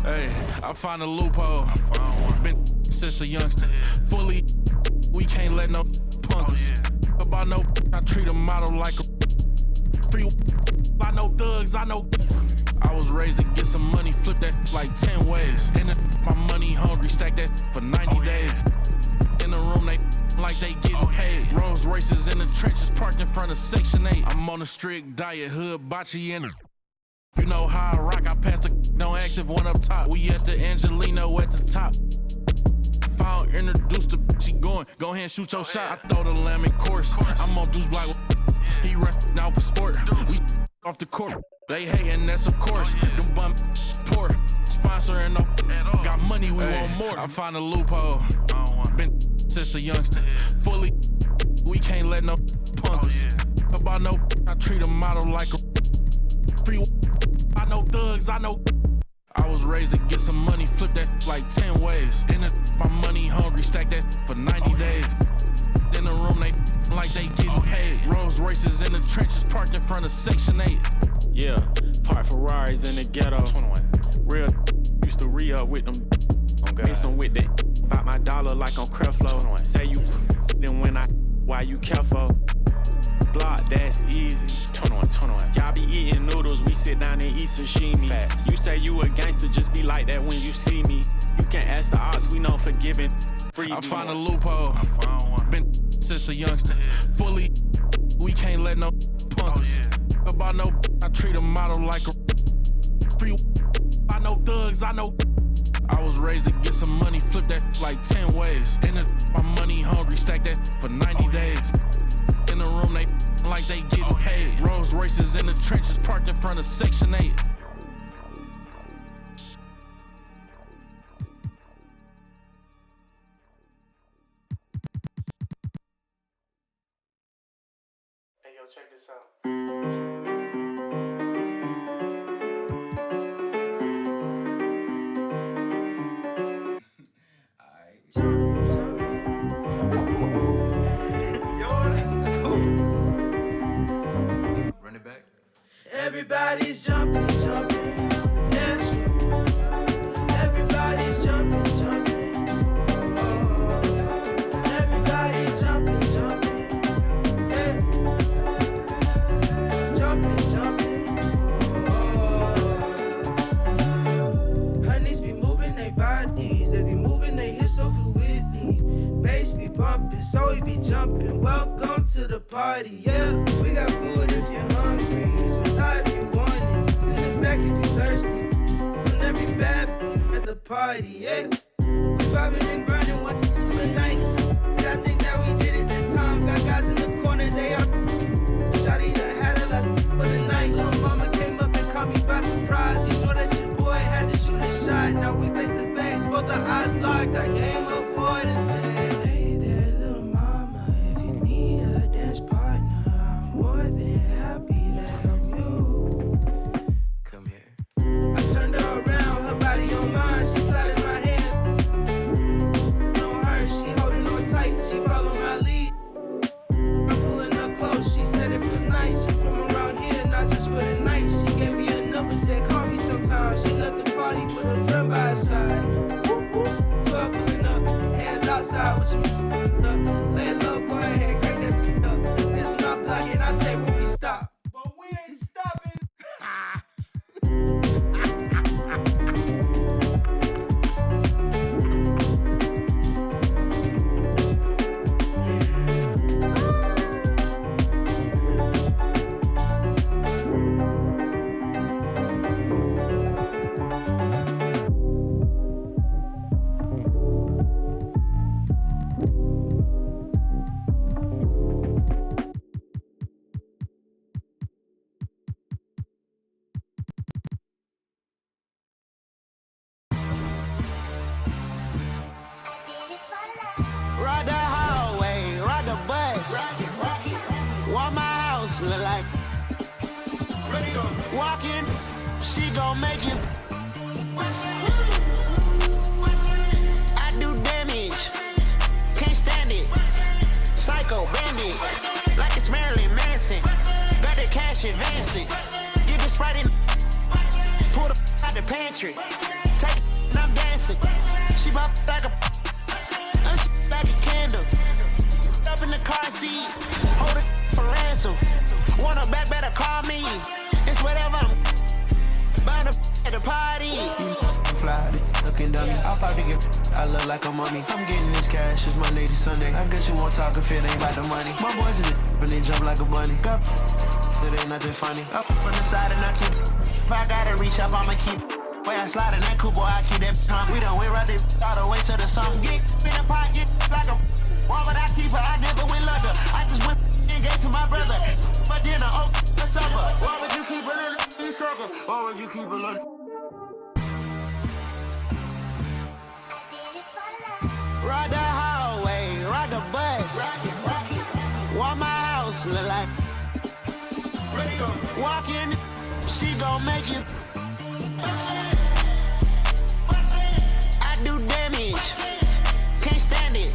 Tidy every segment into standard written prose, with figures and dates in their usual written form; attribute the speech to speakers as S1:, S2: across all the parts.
S1: Hey, I find a loophole. Been since a youngster. Fully, we can't let no punk us. About no, I treat a model like a free. I know thugs, I know. I was raised to get some money, flip that like 10 ways. In the, my money hungry, stack that for 90 days. In the room, they like they getting paid. Rolls Royces in the trenches, parked in front of Section 8. I'm on a strict diet, hood, bocce in it. You know how I rock, I pass the don't ask if one up top. We at the Angelino at the top. If I don't introduce the she going, go ahead and shoot your shot. I throw the lamb in course, I'm on Deuce Block. He run now for sport, we off the court. They hating, that's of course. Them bum poor, sponsoring no. Got money, we want more. I find a loophole. Been since a youngster. Fully, we can't let no punk us. About no, I treat a model like a free. I know thugs, I know. I was raised to get some money, flip that like 10 ways. In the, my money hungry, stack that for 90 days. In the room, they like they getting paid. Rolls Royces in the trenches, parked in front of Section 8.
S2: Yeah, park Ferraris in the ghetto. 21. Real used to re-up with them. Miss them with that. Bought my dollar like on Creflo. 21. Say you then when I, why you careful? Block, that's easy. 21. Y'all be eating noodles, we sit down and eat sashimi. Fast. You say you a gangster, just be like that when you see me. You can't ask the odds, we know forgiving. Free
S1: I find a loophole. Been since a youngster. Fully, we can't let no punk us. About no, I treat a model like a free. I know thugs, I know. I was raised to get some money, flip that like 10 ways. In the, my money hungry, stack that for 90 days. In the room, they like they getting paid. Rolls Royces in the trenches, parked in front of Section 8.
S3: Hey, yo, check this out.
S4: Run it back.
S5: Everybody's jumping, jumping, dance. Everybody's jumping, jumping. Everybody's jumping, jumping. Yeah. Jumping, jumping. Honeys be moving their bodies, they be moving their hips so fluidly. Bass be bumping, so we be jumping. Welcome to the party, yeah. We got food if you're hungry, some side if you want it. In the back if you're thirsty. And every bad at the party, yeah. We vibing and grinding one the night. And I think that we did it this time. Got guys in the corner, they up. Shawty done had a last for the night. Little mama came up and caught me by surprise. You know that your boy had to shoot a shot. Now we face to face, both our eyes locked. I came up for it and said, hey there, little mama, if you need a dance partner, I'm more than happy to help you.
S4: Come here.
S5: I turned her around, her body on mine, she slid in my hand. On her, she holding on tight, she follow my lead. I'm pulling her close, she said it feels nice. She from around here, not just for the night. She gave me a number, said call me sometime. She left the party with her friend by her side. Whoop, whoop. 12 pulling up, hands outside with your up. Lay low, go ahead, crank that up. This my block and I say when we stop. But we ain't stopping.
S6: Ride the hallway, ride the bus. What my house look like? Walking, she gon' make you. I do damage, can't stand it. Psycho bandit, like it's Marilyn Manson. Got the cash advancing. Get the Sprite in, pull the out the pantry. Take my like a, I'm like a candle. Up in the car seat, hold it for ransom. Want her back, better call me. It's whatever. I'm bound at the party.
S5: Fly, looking dummy. I'll probably get. I look like a mummy. I'm getting this cash. It's Monday to Sunday. I guess you won't talk if it ain't about the money. My boys in the and they jump like a bunny. Got it ain't nothing funny. Up on the side and I keep. If I gotta reach up, I'ma keep. Way I slide in that coupe, boy, I keep that pump. We done went right there all the way to the sun. Get in the pocket like a. Why would I keep her? I never went London. I just went and gave to my brother. For dinner, oh, let's supper. Why would you keep a little sugar? Why would you keep a little? Ride the hallway, ride the bus. Why my house look like? Walk in, she gon' make you. I do damage, can't stand it.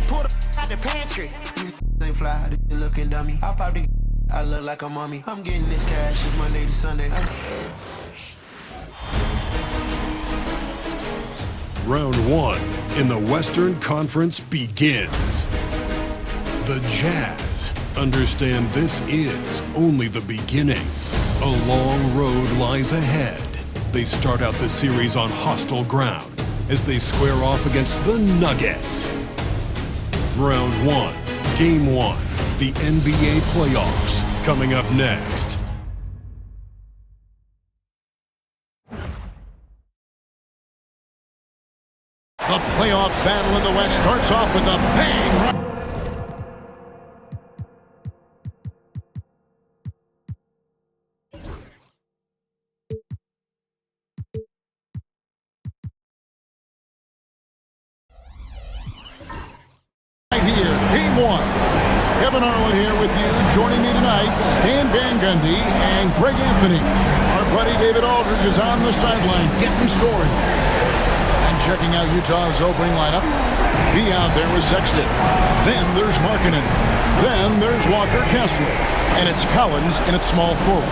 S5: Pull the out the pantry. They fly, they looking dummy. I probably. I look like a mummy. I'm getting this cash. It's Monday to Sunday.
S7: Round one in the Western Conference begins. The Jazz understand this is only the beginning. A long road lies ahead. They start out the series on hostile ground as they square off against the Nuggets. Round one, game one, the NBA playoffs, coming up next.
S8: The playoff battle in the West starts off with a bang. Right here, game one. Kevin Harlan here with you. Joining me tonight, Stan Van Gundy and Greg Anthony. Our buddy David Aldridge is on the sideline getting story. And checking out Utah's opening lineup. Be out there with Sexton. Then there's Markkanen. Then there's Walker Kessler. And it's Collins in its small forward.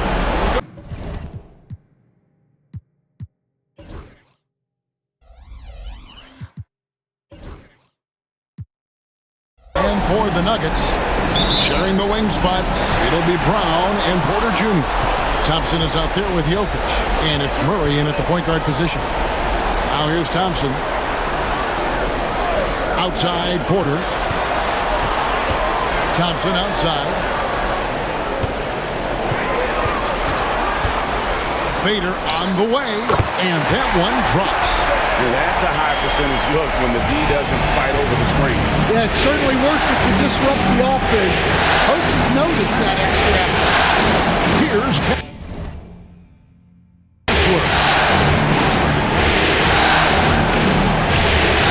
S8: And for the Nuggets, sharing the wing spots, it'll be Brown and Porter Jr. Thompson is out there with Jokic, and it's Murray in at the point guard position. Now here's Thompson. Outside Porter. Thompson outside. Fader on the way, and that one drops.
S9: Yeah, that's a high percentage look when the D doesn't fight over the screen.
S8: Yeah, it's certainly worth it to disrupt the offense. Coaches notice that extra effort. Here's Kessler.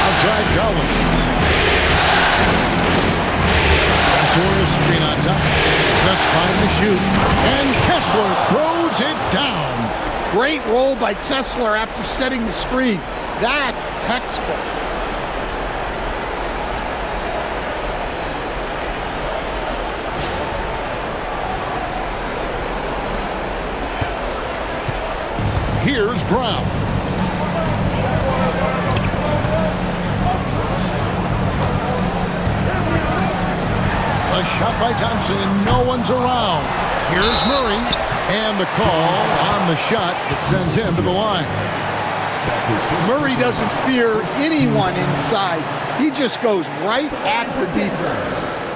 S8: Outside Collins. Kessler screen on top. Just fine to shoot. And Kessler throws it down.
S10: Great roll by Kessler after setting the screen. That's textbook.
S8: Here's Brown. A shot by Thompson, no one's around. Here's Murray, and the call on the shot that sends him to the line.
S10: Murray doesn't fear anyone inside. He just goes right at the defense.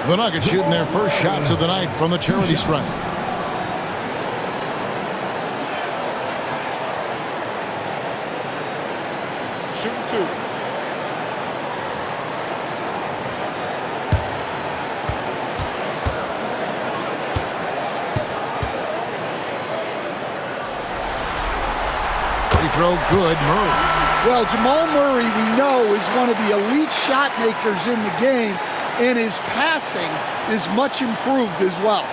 S8: The Nuggets shooting their first shots of the night from the charity stripe.
S10: Shooting two.
S8: Throw good, Murray.
S10: Well, Jamal Murray, we know, is one of the elite shot makers in the game, and his passing is much improved as well.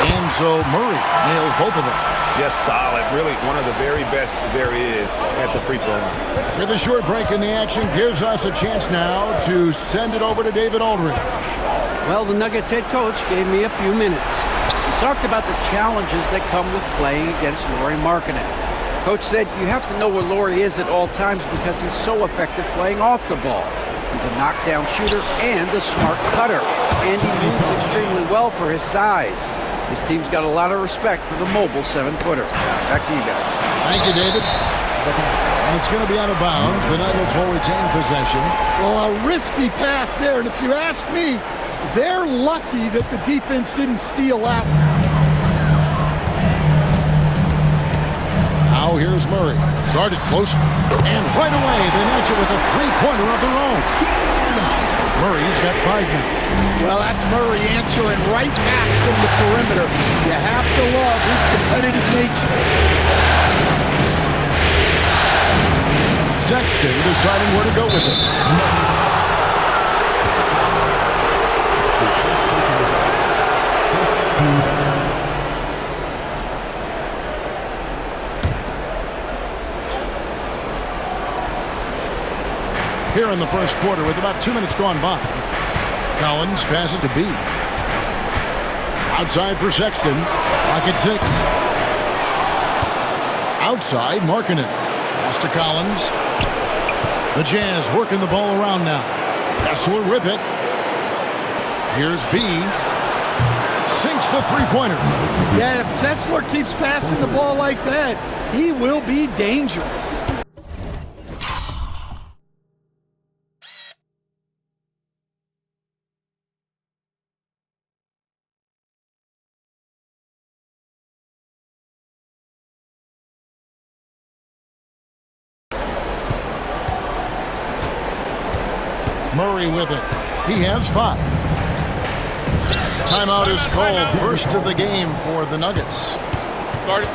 S8: And so Murray nails both of them.
S9: Just solid. Really one of the very best there is at the free throw line.
S8: With a short break in the action gives us a chance now to send it over to David Aldridge.
S11: Well, the Nuggets head coach gave me a few minutes. He talked about the challenges that come with playing against Lauri Markkanen. Coach said you have to know where Lauri is at all times because he's so effective playing off the ball. He's a knockdown shooter and a smart cutter, and he moves extremely well for his size. His team's got a lot of respect for the mobile 7-footer. Back to you guys.
S8: Thank you, David. And it's going to be out of bounds. The Nuggets will retain possession.
S10: Well, a risky pass there, and if you ask me, they're lucky that the defense didn't steal that one.
S8: Now here's Murray. Guarded close. And right away, they match it with a three-pointer of their own. Murray's got 5 now.
S10: Well, that's Murray answering right back from the perimeter. You have to love his competitive nature.
S8: Sexton deciding where to go with it. Here in the first quarter with about 2 minutes gone by. Collins passes to B. Outside for Sexton. Clock at 6. Outside, Markkanen. Pass to Collins. The Jazz working the ball around now. Kessler with it. Here's B. Sinks the three-pointer.
S10: Yeah, if Kessler keeps passing the ball like that, he will be dangerous.
S8: Murray with it. He has 5. Timeout is called. First of the game for the Nuggets.
S12: Guarded.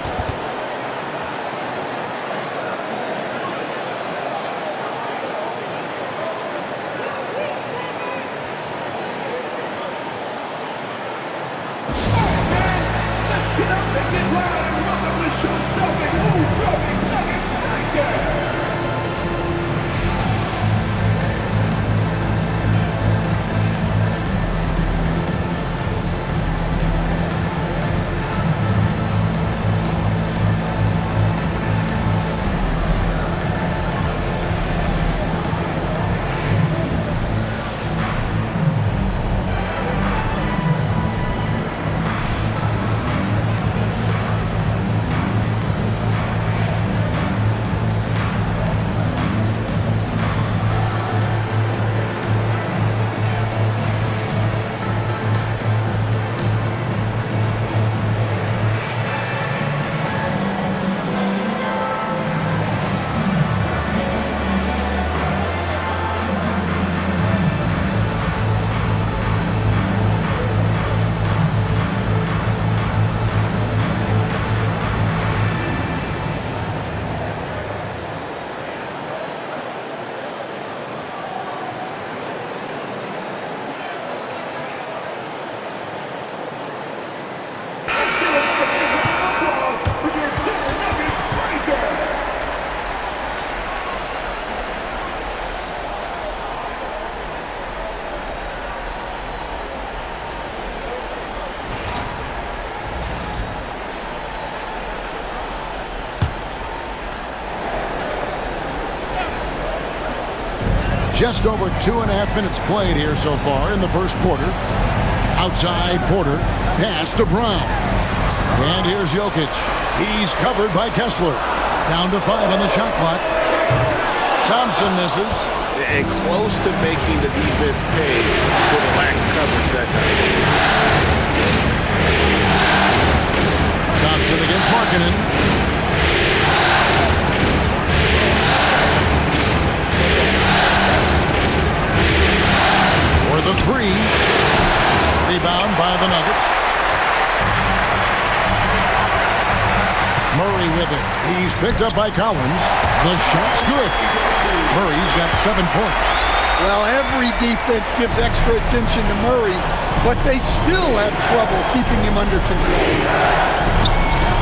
S8: Just over 2.5 minutes played here so far in the first quarter. Outside Porter. Pass to Brown. And here's Jokic. He's covered by Kessler. Down to 5 on the shot clock. Thompson misses.
S9: And close to making the defense pay for the lax coverage that time.
S8: Thompson against Markkanen. For the 3. Rebound by the Nuggets. Murray with it. He's picked up by Collins. The shot's good. Murray's got 7 points.
S10: Well, every defense gives extra attention to Murray, but they still have trouble keeping him under control.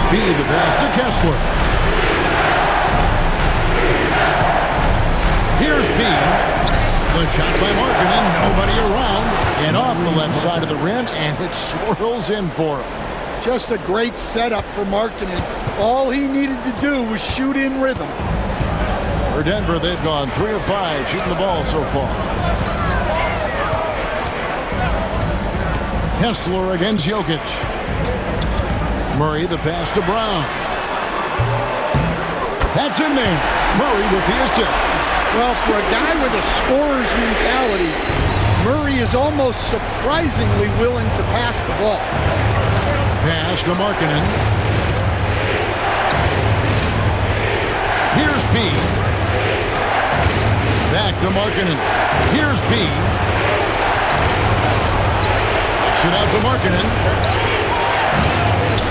S8: B, the pass to Kessler. Here's B. The shot by Markkanen, nobody around, and off the left side of the rim, and it swirls in for him.
S10: Just a great setup for Markkanen. All he needed to do was shoot in rhythm.
S8: For Denver, they've gone 3 of 5 shooting the ball so far. Kessler against Jokic. Murray, the pass to Brown. That's in there. Murray with the assist.
S10: Well, for a guy with a scorer's mentality, Murray is almost surprisingly willing to pass the ball.
S8: Pass to Markkanen. Here's B. Back to Markkanen. Here's B. Shoot out to Markkanen.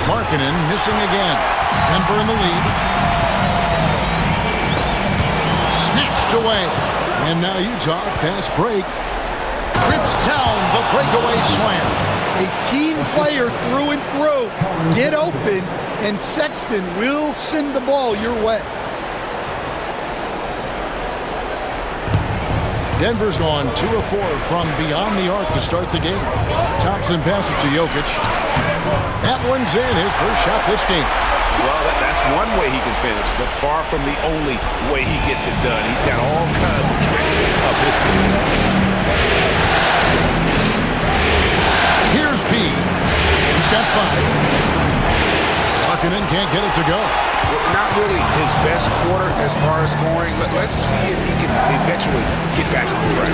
S8: Markkanen missing again. Denver in the lead. Snatched away. And now Utah, fast break. Trips down the breakaway slam.
S10: A team player through and through. Get open, and Sexton will send the ball your way.
S8: Denver's gone 2 of 4 from beyond the arc to start the game. Thompson passes to Jokic. That one's in, his first shot this game.
S9: Well, that's one way he can finish, but far from the only way he gets it done. He's got all kinds of tricks up his sleeve.
S8: Here's B. He's got 5. Markkanen can't get it to go.
S9: Well, not really his best quarter as far as scoring. Let's see if he can eventually get back on track.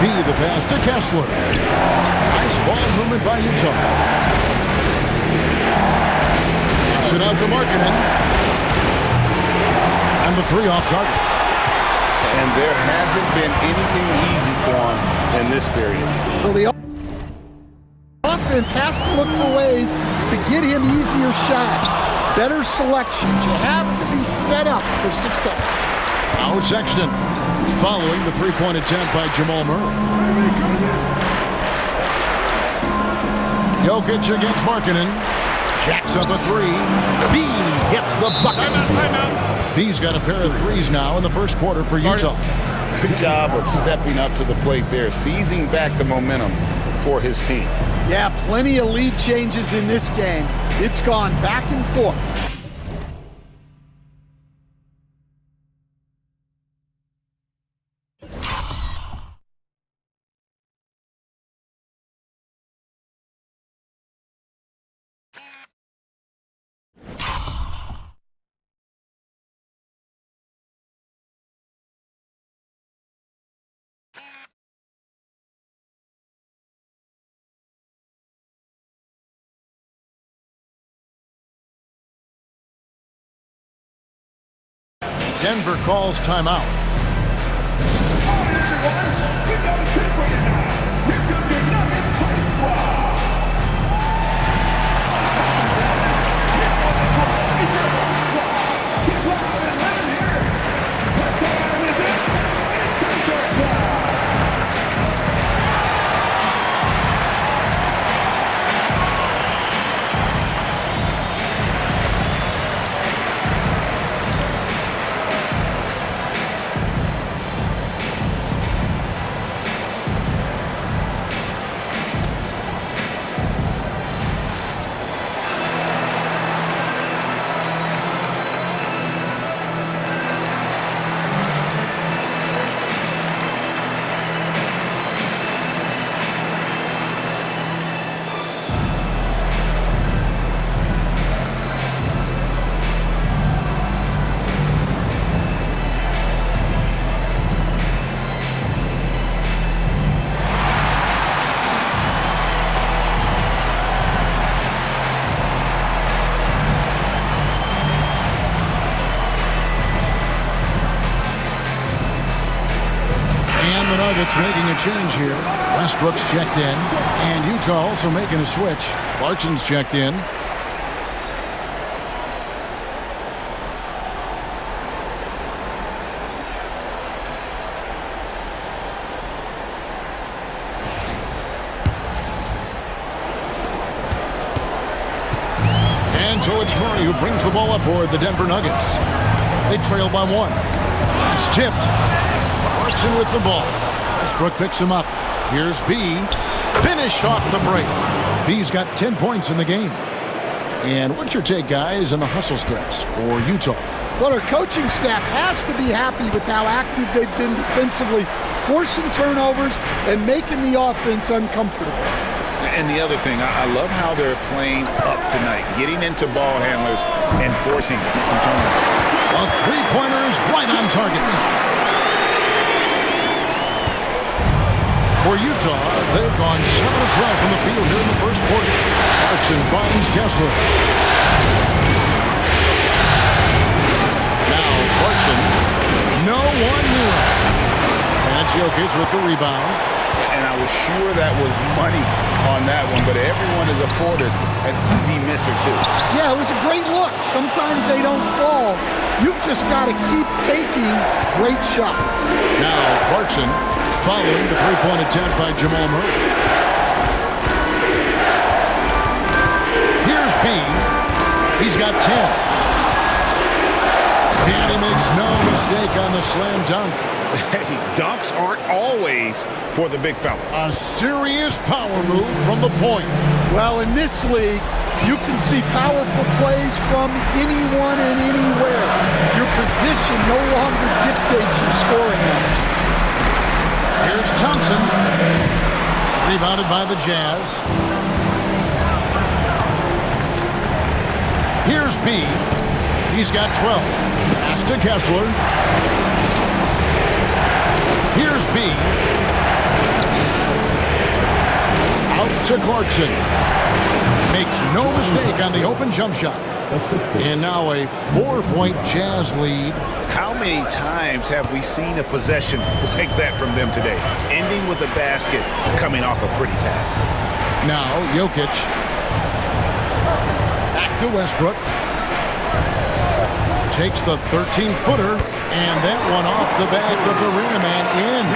S8: B, the pass to Kessler. Nice ball movement by Utah. Pass it out to Markkanen. And the 3 off target.
S9: And there hasn't been anything easy for him in this period.
S10: Well, the offense has to look for ways to get him easier shots, better selections. You have to be set up for success.
S8: Now Sexton following the 3-point attempt by Jamal Murray. Jokic against Markkanen. Jacks up a 3. B gets the bucket.
S9: Timeout.
S8: B's got a pair of 3s now in the first quarter for Utah.
S9: Good job of stepping up to the plate there, seizing back the momentum for his team.
S10: Yeah, plenty of lead changes in this game. It's gone back and forth.
S8: Denver calls timeout. Nuggets making a change here. Westbrook's checked in, and Utah also making a switch. Clarkson's checked in. So it's Murray who brings the ball up for the Denver Nuggets. They trail by 1. It's tipped. Clarkson with the ball. Westbrook picks him up. Here's B. Finish off the break. B's got 10 points in the game. And what's your take, guys, on the hustle steps for Utah?
S10: Well, our coaching staff has to be happy with how active they've been defensively, forcing turnovers and making the offense uncomfortable.
S9: And the other thing, I love how they're playing up tonight, getting into ball handlers and forcing some turnovers.
S8: A three-pointer is right on target. For Utah, they've gone 7 of 12 from the field here in the first quarter. Clarkson finds Kessler. Now Clarkson, no one near him. That's Jokic with the rebound.
S9: And I was sure that was money on that one, but everyone is afforded an easy misser too.
S10: Yeah, it was a great look. Sometimes they don't fall. You've just got to keep taking great shots.
S8: Now Clarkson following the three-point attempt by Jamal Murray. Here's B. He's got 10. And he makes no mistake on the slam dunk.
S9: Hey, dunks aren't always for the big fellas.
S8: A serious power move from the point.
S10: Well, in this league, you can see powerful plays from anyone and anywhere. Your position no longer dictates your scoring.
S8: Here's Thompson. Rebounded by the Jazz. Here's B. He's got 12. Pass to Kessler. Here's B. Out to Clarkson. Makes no mistake on the open jump shot. And now a 4-point Jazz lead.
S9: How many times have we seen a possession like that from them today? Ending with a basket, coming off a pretty pass.
S8: Now Jokic. Back to Westbrook. Takes the 13-footer, and that one off the back of the rim and in.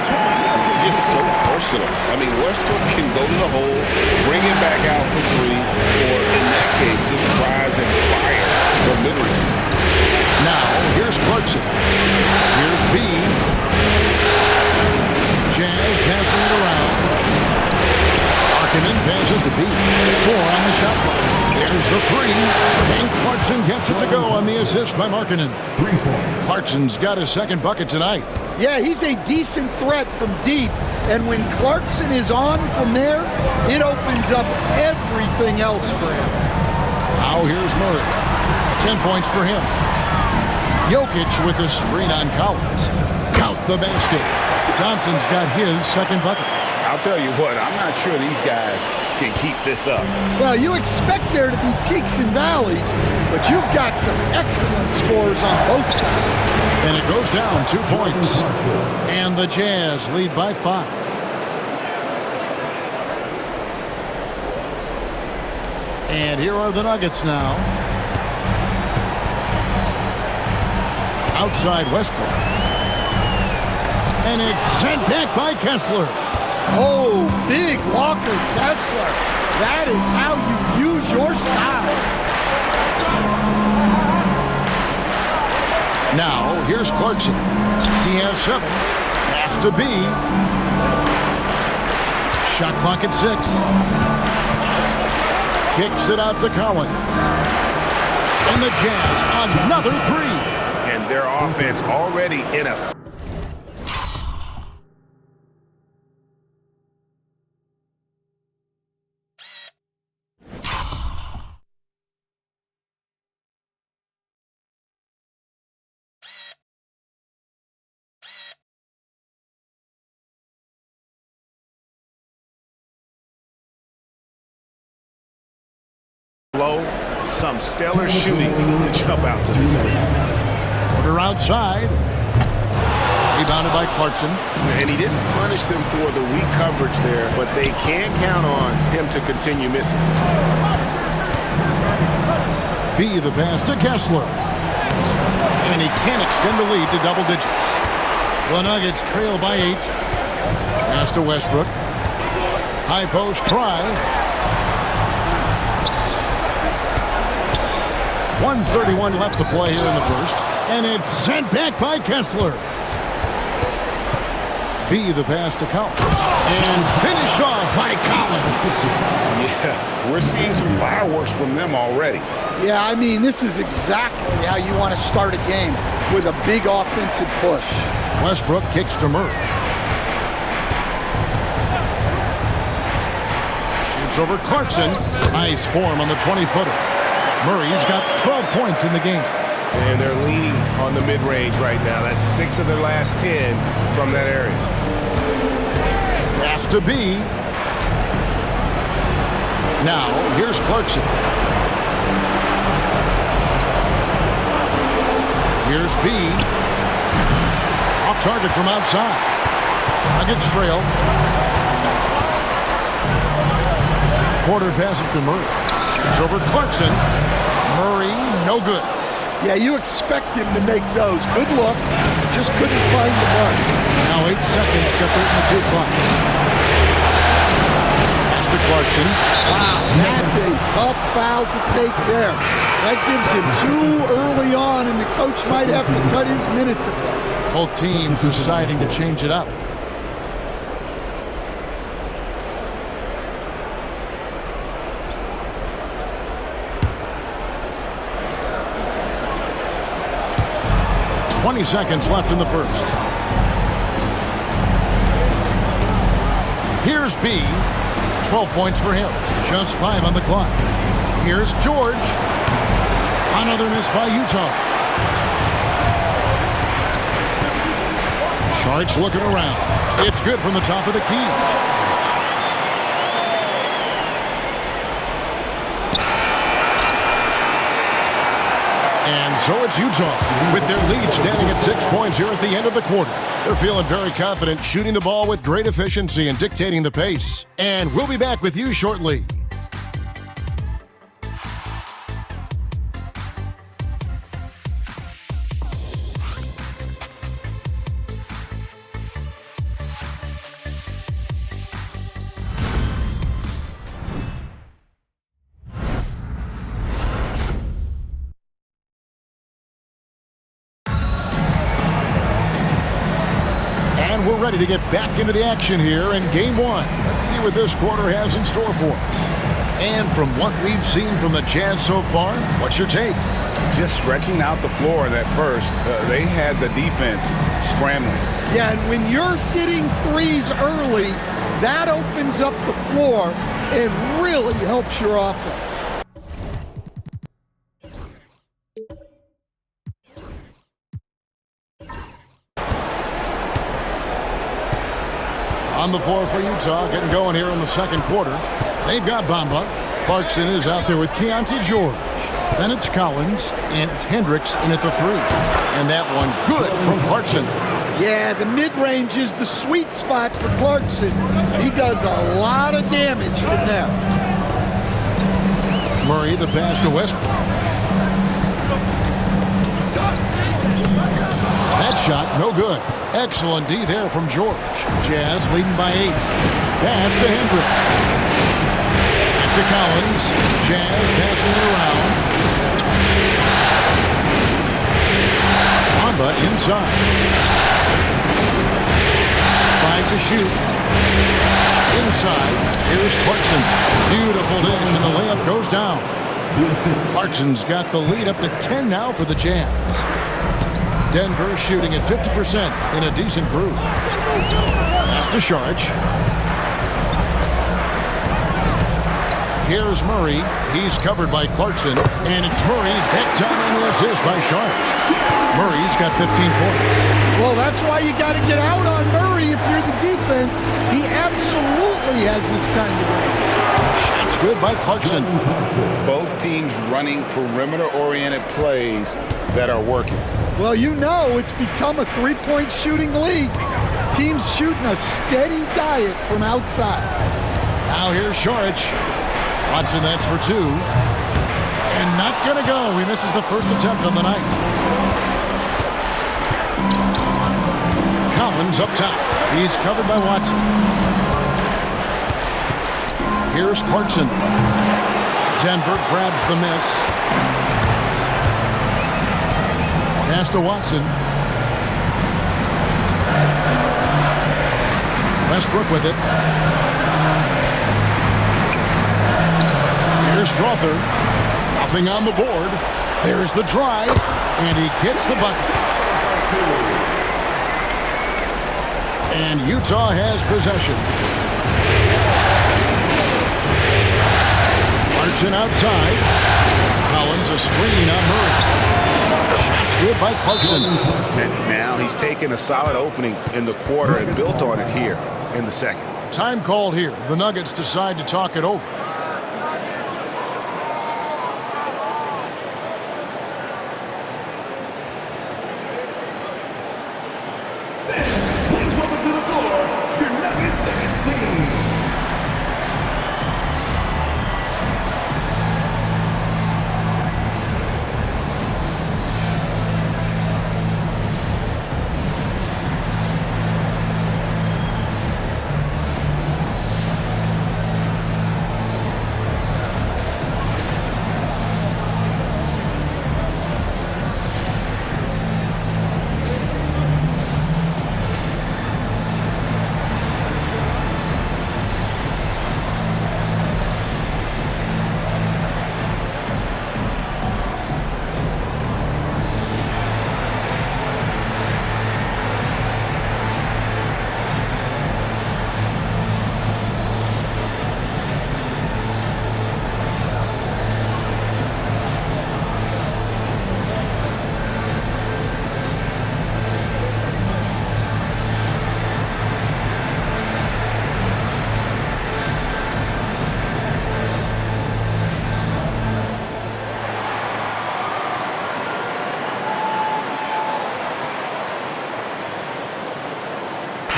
S9: Just so versatile. I mean, Westbrook can go to the hole, bring it back out for 3, or in that case, just rise and fire for literally.
S8: Now, here's Clarkson. Here's B. Jazz passing it around. Markkanen passes to B. 4 on the shot clock. There's the 3. And Clarkson gets it to go on the assist by Markkanen. 3 points. Clarkson's got his second bucket tonight.
S10: Yeah, he's a decent threat from deep. And when Clarkson is on from there, it opens up everything else for him.
S8: Now here's Murray. 10 points for him. Jokic with the screen on Collins. Count the basket. Thompson's got his second bucket.
S9: I'll tell you what, I'm not sure these guys can keep this up.
S10: Well, you expect there to be peaks and valleys, but you've got some excellent scores on both sides.
S8: And it goes down 2 points. And the Jazz lead by 5. And here are the Nuggets now. Outside Westbrook. And it's sent back by Kessler.
S10: Oh, big Walker Kessler. That is how you use your size.
S8: Now, here's Clarkson. He has 7. Pass to B. Shot clock at 6. Kicks it out to Collins. And the Jazz, another 3.
S9: And their offense already in a... Some stellar shooting to jump out to this lead.
S8: Porter outside. Rebounded by Clarkson.
S9: And he didn't punish them for the weak coverage there, but they can count on him to continue missing.
S8: B, the pass to Kessler. And he can extend the lead to double digits. The Nuggets trail by 8. Pass to Westbrook. High post try. 1:31 left to play here in the first. And it's sent back by Kessler. B, the pass to Collins. And finished off by Collins.
S9: Yeah, we're seeing some fireworks from them already.
S10: Yeah, I mean, this is exactly how you want to start a game, with a big offensive push.
S8: Westbrook kicks to Murray. Shoots over Clarkson. Nice form on the 20-footer. Murray's got 12 points in the game.
S9: And they're leaning on the mid-range right now. That's 6 of their last 10 from that area.
S8: Pass to B. Now, here's Clarkson. Here's B. Off target from outside. Nuggets trail. Porter passes to Murray. Shoots over Clarkson. Murray, no good.
S10: Yeah, you expect him to make those. Good look. Just couldn't find the mark.
S8: Now 8 seconds separating the two clocks. Pass to Clarkson.
S10: Wow, that's a tough foul to take there. That gives him too early on, and the coach might have to cut his minutes a bit.
S8: Both teams deciding to change it up. Seconds left in the first. Here's B. 12 points for him. Just 5 on the clock. Here's George. Another miss by Utah. Sharks looking around. It's good from the top of the key. And so it's Utah, with their lead standing at 6 points here at the end of the quarter. They're feeling very confident, shooting the ball with great efficiency and dictating the pace. And we'll be back with you shortly. We're ready to get back into the action here in Game 1. Let's see what this quarter has in store for us. And from what we've seen from the Jazz so far, what's your take?
S9: Just stretching out the floor that first. They had the defense scrambling.
S10: Yeah, and when you're hitting threes early, that opens up the floor and really helps your offense.
S8: On the floor for Utah, getting going here in the second quarter. They've got Bamba. Clarkson is out there with Keontae George. Then it's Collins, and it's Hendricks in at the 3. And that one good from Clarkson.
S10: Yeah, the mid-range is the sweet spot for Clarkson. He does a lot of damage from there.
S8: Murray, the pass to Westbrook. That shot, no good. Excellent D there from George. Jazz leading by 8. Pass to Hendricks. Back to Collins. Jazz passing it around. Bamba inside. 5 to shoot. Inside. Here's Clarkson. Beautiful dish, and the layup goes down. Clarkson's got the lead up to 10 now for the Jazz. Denver shooting at 50% in a decent groove. Pass to Sharge. Here's Murray. He's covered by Clarkson. And it's Murray. That time on the assist by Sharge. Murray's got 15 points.
S10: Well, that's why you got to get out on Murray if you're the defense. He absolutely has this kind of range.
S8: Shots good by Clarkson.
S9: Both teams running perimeter-oriented plays that are working.
S10: Well, you know it's become a three-point shooting league. Teams shooting a steady diet from outside.
S8: Now here's Sharge. Watson, that's for 2. And not going to go. He misses the first attempt on the night. Collins up top. He's covered by Watson. Here's Clarkson. Denver grabs the miss. Pass to Watson. Westbrook with it. Here's Strother. Nothing on the board. There's the drive, and he gets the bucket. And Utah has possession. Clarkson outside. Collins a screen on Murray. Shots good by Clarkson.
S9: And now he's taken a solid opening in the quarter and built on it here in the second.
S8: Time called here. The Nuggets decide to talk it over.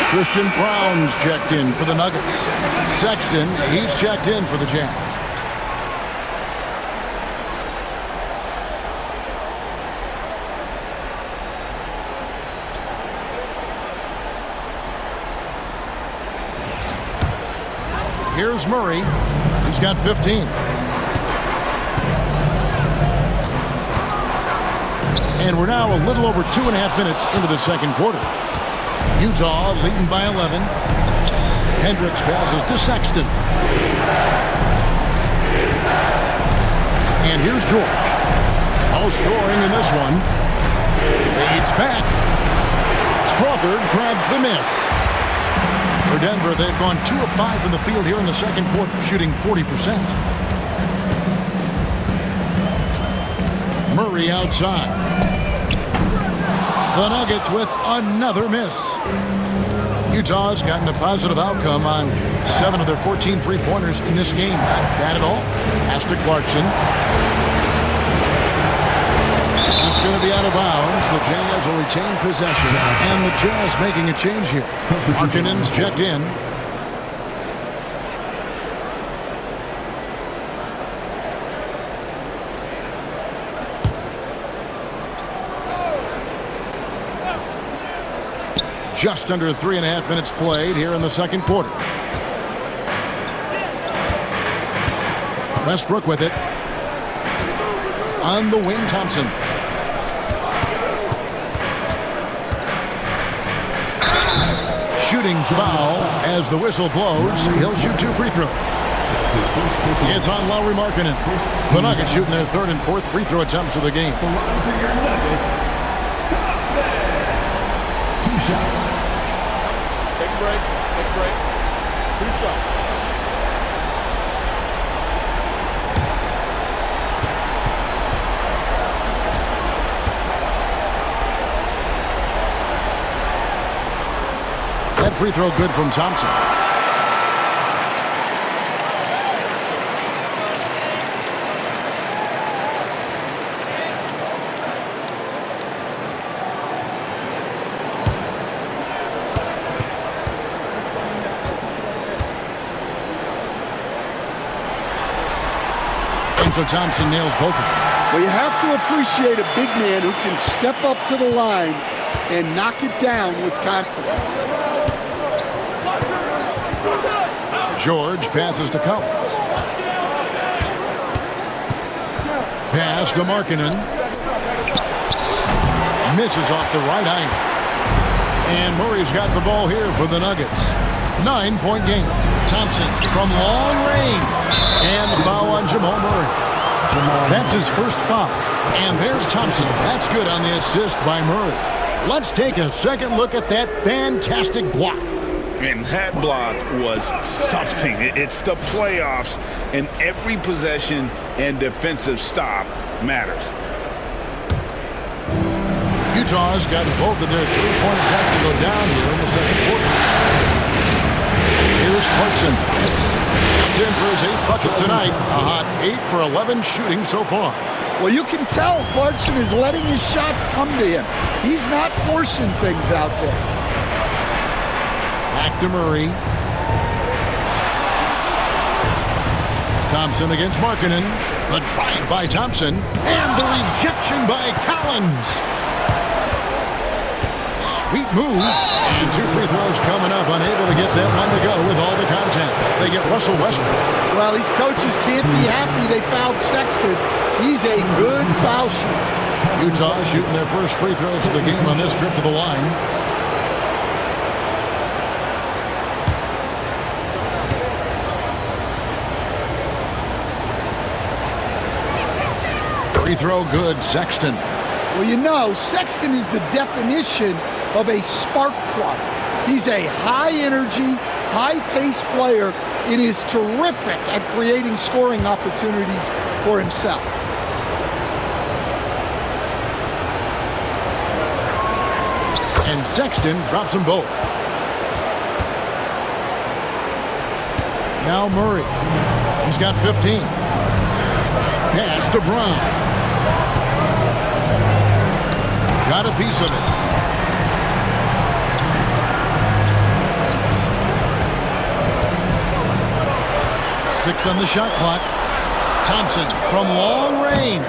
S8: Christian Brown's checked in for the Nuggets. Sexton, he's checked in for the Jazz. Here's Murray. He's got 15. And we're now a little over 2.5 minutes into the second quarter. Utah leading by 11. Hendricks passes to Sexton. And here's George. No scoring in this one. Fades back. Strother grabs the miss. For Denver, they've gone 2 of 5 from the field here in the second quarter, shooting 40%. Murray outside. The Nuggets with another miss. Utah's gotten a positive outcome on 7 of their 14 three-pointers in this game. Not bad at all. Pass to Clarkson. It's going to be out of bounds. The Jazz will retain possession. And the Jazz making a change here. Markkanen's checked in. Just under 3.5 minutes played here in the second quarter. Westbrook with it. On the wing, Thompson. Shooting foul as the whistle blows. He'll shoot 2 free throws. It's on Lauri Markkanen. The Nuggets shooting their 3rd and 4th free throw attempts of the game.
S12: 2 shots. Take a break. Take a break. 2 shots.
S8: That free throw good from Thompson. And so Thompson nails both of them.
S10: Well, you have to appreciate a big man who can step up to the line and knock it down with confidence.
S8: George passes to Collins. Pass to Markkanen. Misses off the right eye. And Murray's got the ball here for the Nuggets. 9-point game. Thompson from long range. And the foul on Jamal Murray. That's his first foul. And there's Thompson. That's good on the assist by Murray. Let's take a second look at that fantastic block.
S9: And that block was something. It's the playoffs, and every possession and defensive stop matters.
S8: Utah's got both of their three-point attempts to go down here in the second quarter. Here's Clarkson. That's in for his 8th bucket tonight. A hot 8 for 11 shooting so far.
S10: Well, you can tell Clarkson is letting his shots come to him. He's not forcing things out there.
S8: Back to Murray. Thompson against Markkanen. The drive by Thompson. And the rejection by Collins. Sweet move. And 2 free throws coming up. Unable to get that one to go with all the contact. They get Russell Westbrook.
S10: Well, these coaches can't be happy they fouled Sexton. He's a good foul shooter.
S8: Utah shooting their first free throws of the game on this trip to the line. Free throw good, Sexton.
S10: Well, you know, Sexton is the definition of a spark plug. He's a high-energy, high-paced player and is terrific at creating scoring opportunities for himself.
S8: And Sexton drops them both. Now Murray. He's got 15. Pass to Brown. Got a piece of it. Six on the shot clock. Thompson from long range.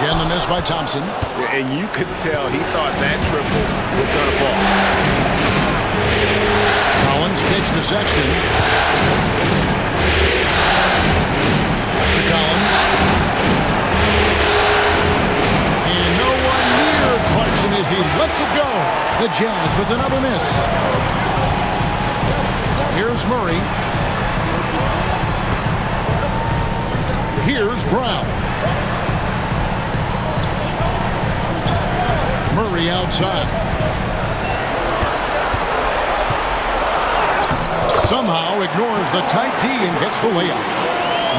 S8: Again, the miss by Thompson.
S9: And you could tell he thought that triple was going to fall.
S8: Collins pitch to Sexton. Pass to Collins. And no one near Clarkson as he lets it go. The Jazz with another miss. Here's Murray. Here's Brown. Murray outside. Somehow ignores the tight D and gets the layup.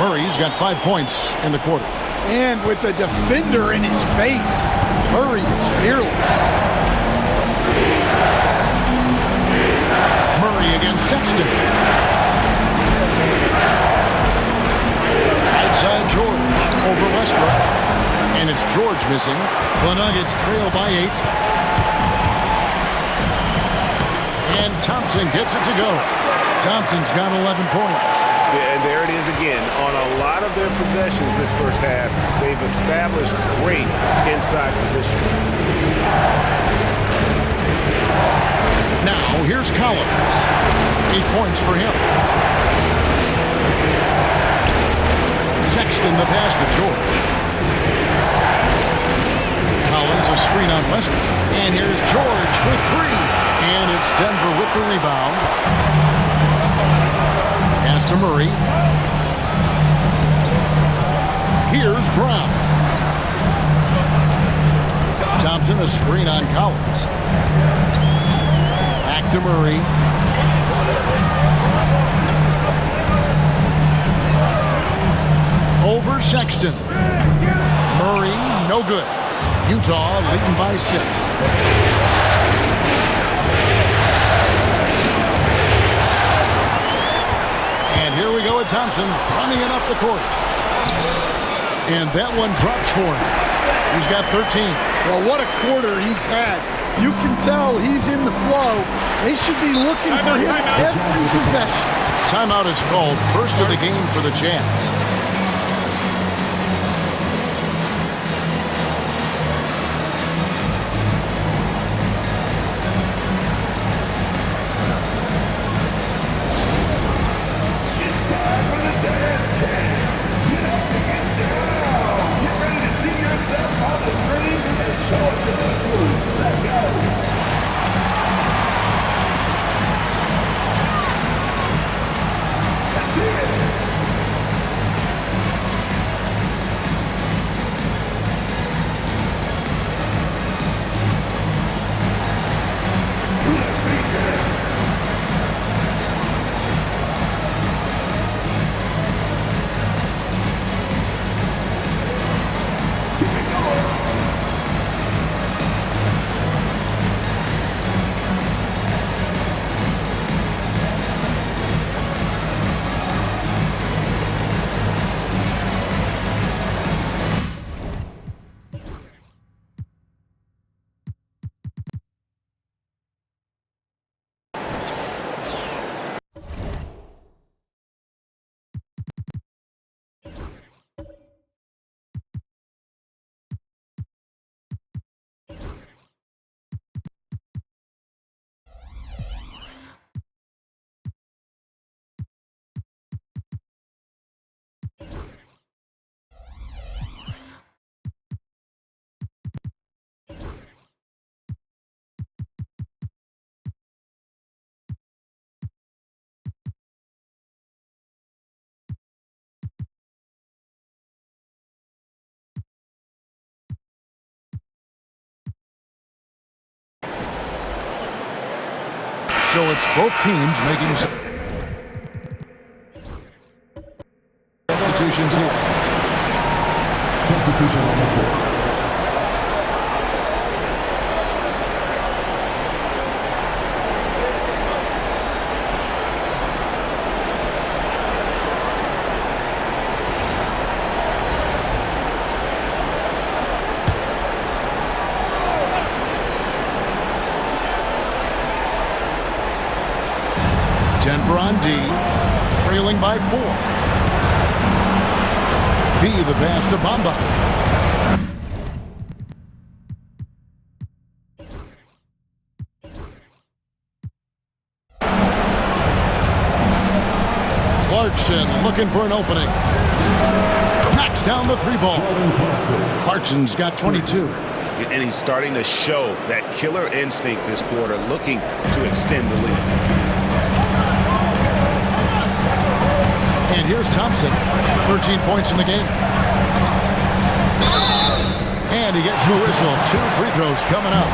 S8: Murray's got 5 points in the quarter.
S10: And with the defender in his face, Murray is fearless.
S8: Murray against Sexton. Outside George over Westbrook. And it's George missing. The Nuggets trail by 8. And Thompson gets it to go. Thompson's got 11 points.
S9: Yeah, and there it is again. On a lot of their possessions this first half, they've established great inside position.
S8: Now, here's Collins. 8 points for him. Sexton the pass to George. Collins a screen on Westbrook. And here's George for 3. And it's Denver with the rebound. Pass to Murray. Here's Brown. Thompson a screen on Collins. Back to Murray. Over Sexton. Murray, no good. Utah leading by 6. And here we go with Thompson running it up the court. And that one drops for him. He's got 13.
S10: Well, what a quarter he's had. You can tell he's in the flow. They should be looking for him every possession.
S8: Timeout is called. First of the game for the Jazz.
S13: Get ready to see yourself on the screen and show it to the crew.
S8: So it's both teams making substitutions here. Substitution on the court. Denver on D, trailing by 4. B, the pass to Bamba. Clarkson looking for an opening. Knocks down the 3-ball. Clarkson's got 22.
S9: And he's starting to show that killer instinct this quarter, looking to extend the lead.
S8: And here's Thompson, 13 points in the game. And he gets the whistle. 2 free throws coming up.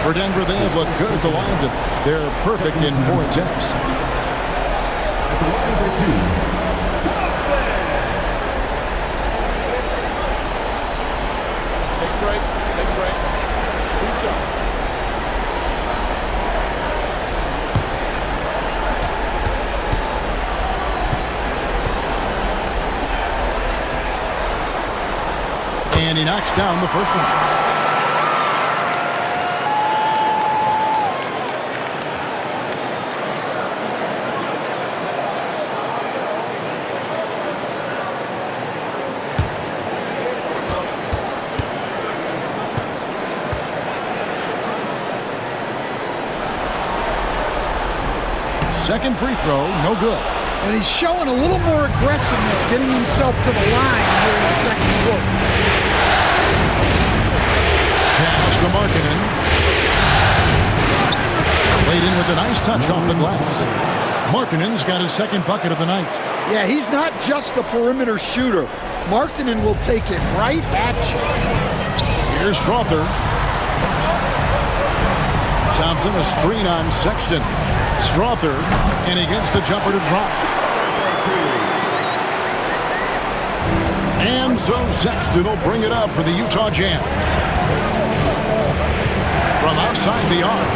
S8: For Denver, they have looked good at the line. They're perfect in 4 attempts. At the line for 2.
S12: Take a break. Take a break. 2 shots.
S8: And he knocks down the first one. Second free throw, no good.
S10: And he's showing a little more aggressiveness, getting himself to the line here in the second quarter.
S8: Pass to Markkanen. Played in with a nice touch off the glass. Markkanen's got his second bucket of the night.
S10: Yeah, he's not just a perimeter shooter. Markkanen will take it right at you.
S8: Here's Strawther. Thompson, a screen on Sexton. Strawther, and he gets the jumper to drop. And so Sexton will bring it up for the Utah Jazz. From outside the arc,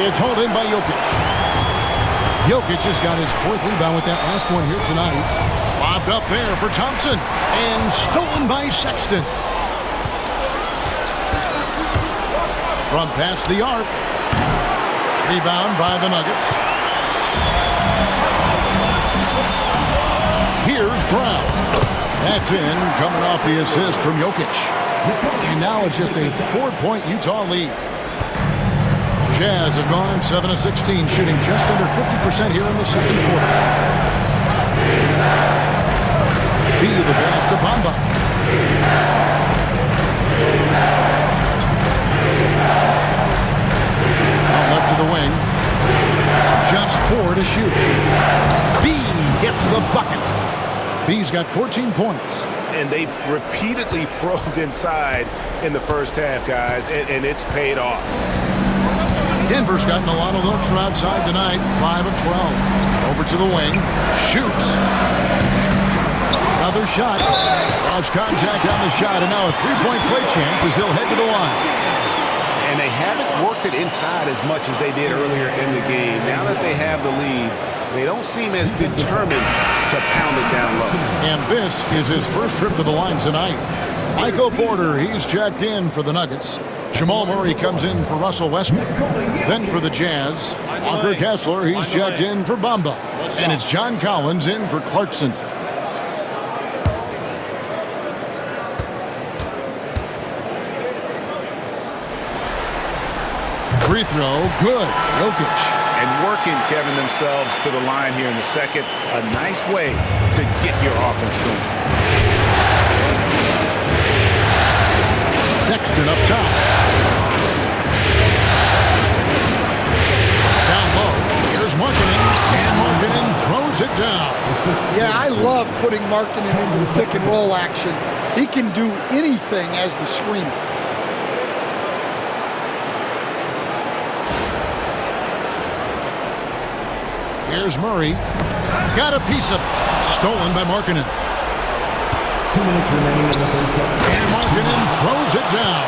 S8: it's hauled in by Jokic. Jokic has got his 4th rebound with that last one here tonight. Lobbed up there for Thompson, and stolen by Sexton. From past the arc, rebound by the Nuggets. Here's Brown. That's in, coming off the assist from Jokic. And now it's just a 4-point Utah lead. Jazz have gone 7 of 16, shooting just under 50% here in the second quarter. B, the pass to Bamba. Out left of the wing. Just 4 to shoot. B gets the bucket. B's got 14 points.
S9: And they've repeatedly probed inside in the first half, guys, and it's paid off.
S8: Denver's gotten a lot of looks from outside tonight. 5 of 12. Over to the wing. Shoots. Another shot. Lost contact on the shot, and now a 3-point play chance as he'll head to the line.
S9: And they haven't worked it inside as much as they did earlier in the game. Now that they have the lead, they don't seem as determined to pound it down low.
S8: And this is his first trip to the line tonight. Michael Porter, he's checked in for the Nuggets. Jamal Murray comes in for Russell Westbrook. Then for the Jazz, Walker Kessler, he's checked in for Bamba. And it's John Collins in for Clarkson. Free throw, good. Jokic.
S9: And working, Kevin, themselves to the line here in the second. A nice way to get your offense going.
S8: Sexton up top. Down low. Here's Markkanen. And Markkanen throws it down.
S10: Yeah, I love putting Markkanen into the pick and roll action. He can do anything as the screener.
S8: Here's Murray. Got a piece of it. Stolen by Markkanen.
S13: 2 minutes remaining in the first half.
S8: And Markkanen throws it down.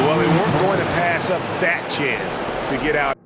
S9: Well, they weren't going to pass up that chance to get out.